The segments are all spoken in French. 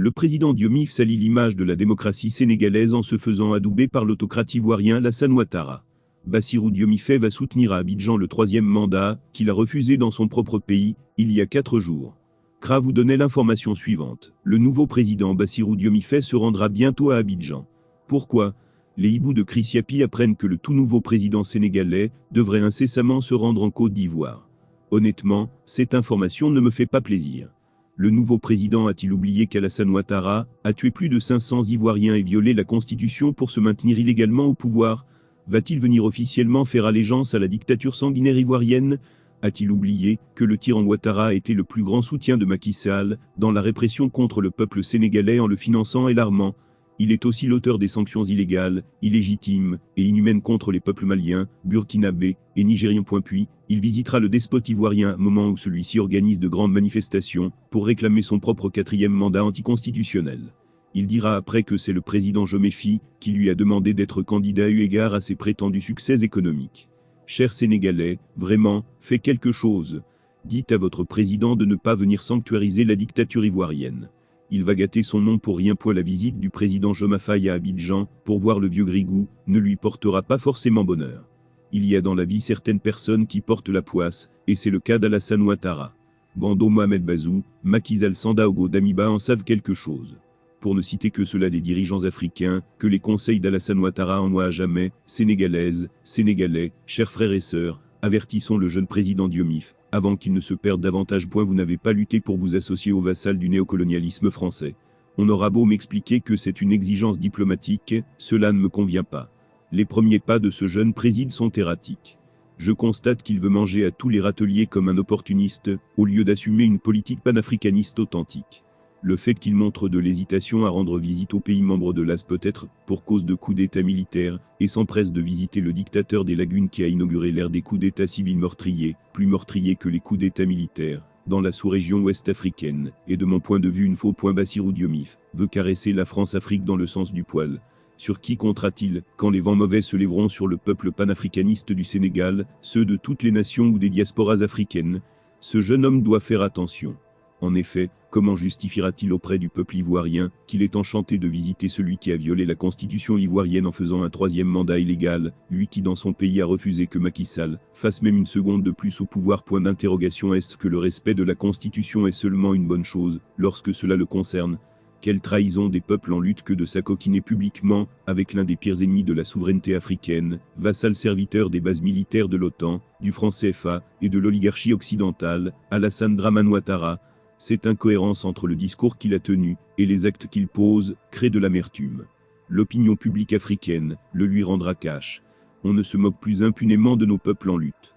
Le président Diomaye salit l'image de la démocratie sénégalaise en se faisant adouber par l'autocrate ivoirien Alassane Ouattara. Bassirou Diomaye va soutenir à Abidjan le 3e mandat, qu'il a refusé dans son propre pays, il y a 4 jours. CRA vous donnait l'information suivante. Le nouveau président Bassirou Diomaye se rendra bientôt à Abidjan. Pourquoi ? Les hiboux de Chris Yapi apprennent que le tout nouveau président sénégalais devrait incessamment se rendre en Côte d'Ivoire. Honnêtement, cette information ne me fait pas plaisir. Le nouveau président a-t-il oublié qu'Alassane Ouattara a tué plus de 500 Ivoiriens et violé la Constitution pour se maintenir illégalement au pouvoir ? Va-t-il venir officiellement faire allégeance à la dictature sanguinaire ivoirienne ? A-t-il oublié que le tyran Ouattara a été le plus grand soutien de Macky Sall dans la répression contre le peuple sénégalais en le finançant et l'armant ? Il est aussi l'auteur des sanctions illégales, illégitimes et inhumaines contre les peuples maliens, burkinabés et nigériens. Puis, il visitera le despote ivoirien à un moment où celui-ci organise de grandes manifestations pour réclamer son propre 4e mandat anticonstitutionnel. Il dira après que c'est le président Diomaye qui lui a demandé d'être candidat eu égard à ses prétendus succès économiques. Chers Sénégalais, vraiment, faites quelque chose. Dites à votre président de ne pas venir sanctuariser la dictature ivoirienne. Il va gâter son nom pour rien. La visite du président Diomaye à Abidjan, pour voir le vieux Grigou, ne lui portera pas forcément bonheur. Il y a dans la vie certaines personnes qui portent la poisse, et c'est le cas d'Alassane Ouattara. Bando Mohamed Bazoum, Macky Sall, Sandaogo Damiba en savent quelque chose. Pour ne citer que cela des dirigeants africains, que les conseils d'Alassane Ouattara en ont à jamais. Sénégalaises, Sénégalais, chers frères et sœurs, avertissons le jeune président Diomaye, avant qu'il ne se perde davantage. Vous n'avez pas lutté pour vous associer aux vassals du néocolonialisme français. On aura beau m'expliquer que c'est une exigence diplomatique, cela ne me convient pas. Les premiers pas de ce jeune président sont erratiques. Je constate qu'il veut manger à tous les râteliers comme un opportuniste, au lieu d'assumer une politique panafricaniste authentique. Le fait qu'il montre de l'hésitation à rendre visite aux pays membres de l'AS peut-être pour cause de coups d'état militaires, et s'empresse de visiter le dictateur des lagunes qui a inauguré l'ère des coups d'état civils meurtriers, plus meurtriers que les coups d'état militaires, dans la sous-région ouest africaine, et de mon point de vue une faux. Bassirou Diomaye veut caresser la France-Afrique dans le sens du poil. Sur qui comptera-t-il, quand les vents mauvais se lèveront sur le peuple panafricaniste du Sénégal, ceux de toutes les nations ou des diasporas africaines ? Ce jeune homme doit faire attention. En effet, comment justifiera-t-il auprès du peuple ivoirien qu'il est enchanté de visiter celui qui a violé la constitution ivoirienne en faisant un 3e mandat illégal, lui qui dans son pays a refusé que Macky Sall fasse même une seconde de plus au pouvoir ? Est-ce que le respect de la constitution est seulement une bonne chose, lorsque cela le concerne ? Quelle trahison des peuples en lutte que de s'acoquiner publiquement avec l'un des pires ennemis de la souveraineté africaine, vassal serviteur des bases militaires de l'OTAN, du franc CFA et de l'oligarchie occidentale, Alassane Dramane Ouattara. Cette incohérence entre le discours qu'il a tenu et les actes qu'il pose crée de l'amertume. L'opinion publique africaine le lui rendra cash. On ne se moque plus impunément de nos peuples en lutte.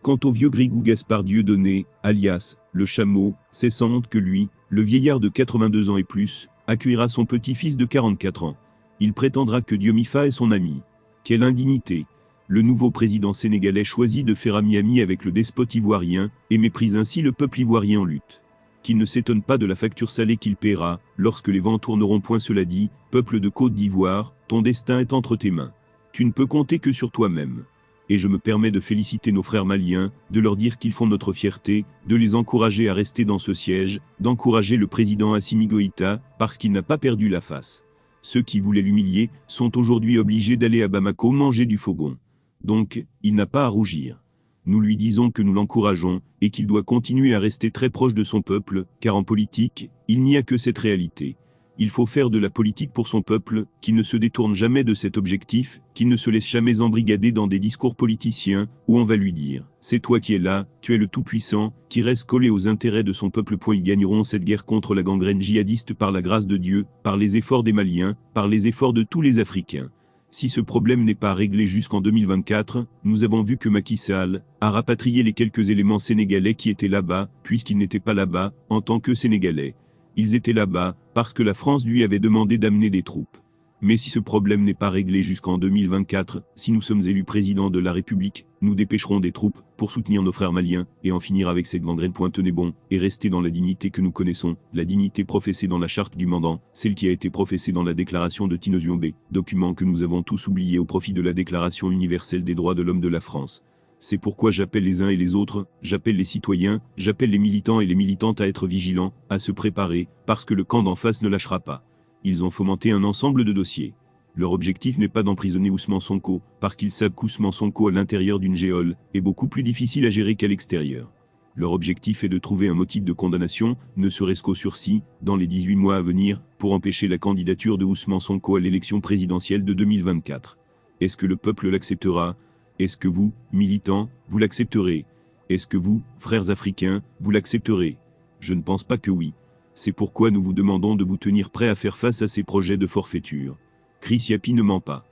Quant au vieux Grigou Gaspard Dieudonné, alias le chameau, c'est sans honte que lui, le vieillard de 82 ans et plus, accueillera son petit-fils de 44 ans. Il prétendra que Diomaye est son ami. Quelle indignité! Le nouveau président sénégalais choisit de faire ami-ami avec le despote ivoirien, et méprise ainsi le peuple ivoirien en lutte. Qu'il ne s'étonne pas de la facture salée qu'il paiera, lorsque les vents tourneront. Cela dit, peuple de Côte d'Ivoire, ton destin est entre tes mains. Tu ne peux compter que sur toi-même. Et je me permets de féliciter nos frères maliens, de leur dire qu'ils font notre fierté, de les encourager à rester dans ce siège, d'encourager le président Assimi Goïta, parce qu'il n'a pas perdu la face. Ceux qui voulaient l'humilier sont aujourd'hui obligés d'aller à Bamako manger du fogon. Donc, il n'a pas à rougir. Nous lui disons que nous l'encourageons, et qu'il doit continuer à rester très proche de son peuple, car en politique, il n'y a que cette réalité. Il faut faire de la politique pour son peuple, qu'il ne se détourne jamais de cet objectif, qu'il ne se laisse jamais embrigader dans des discours politiciens, où on va lui dire « c'est toi qui es là, tu es le tout-puissant », qui reste collé aux intérêts de son peuple. Ils gagneront cette guerre contre la gangrène djihadiste par la grâce de Dieu, par les efforts des Maliens, par les efforts de tous les Africains. Si ce problème n'est pas réglé jusqu'en 2024, nous avons vu que Macky Sall a rapatrié les quelques éléments sénégalais qui étaient là-bas, puisqu'ils n'étaient pas là-bas, en tant que Sénégalais. Ils étaient là-bas, parce que la France lui avait demandé d'amener des troupes. Mais si ce problème n'est pas réglé jusqu'en 2024, si nous sommes élus président de la République, nous dépêcherons des troupes pour soutenir nos frères maliens et en finir avec cette gangrène. Tenez bon, et rester dans la dignité que nous connaissons, la dignité professée dans la charte du mandant, celle qui a été professée dans la déclaration de Tinoziombé, document que nous avons tous oublié au profit de la Déclaration universelle des droits de l'homme de la France. C'est pourquoi j'appelle les uns et les autres, j'appelle les citoyens, j'appelle les militants et les militantes à être vigilants, à se préparer, parce que le camp d'en face ne lâchera pas. Ils ont fomenté un ensemble de dossiers. Leur objectif n'est pas d'emprisonner Ousmane Sonko, parce qu'ils savent qu'Ousmane Sonko à l'intérieur d'une geôle est beaucoup plus difficile à gérer qu'à l'extérieur. Leur objectif est de trouver un motif de condamnation, ne serait-ce qu'au sursis, dans les 18 mois à venir, pour empêcher la candidature de Ousmane Sonko à l'élection présidentielle de 2024. Est-ce que le peuple l'acceptera ? Est-ce que vous, militants, vous l'accepterez? Est-ce que vous, frères africains, vous l'accepterez? Je ne pense pas que oui. C'est pourquoi nous vous demandons de vous tenir prêts à faire face à ces projets de forfaiture. Chris Yapi ne ment pas.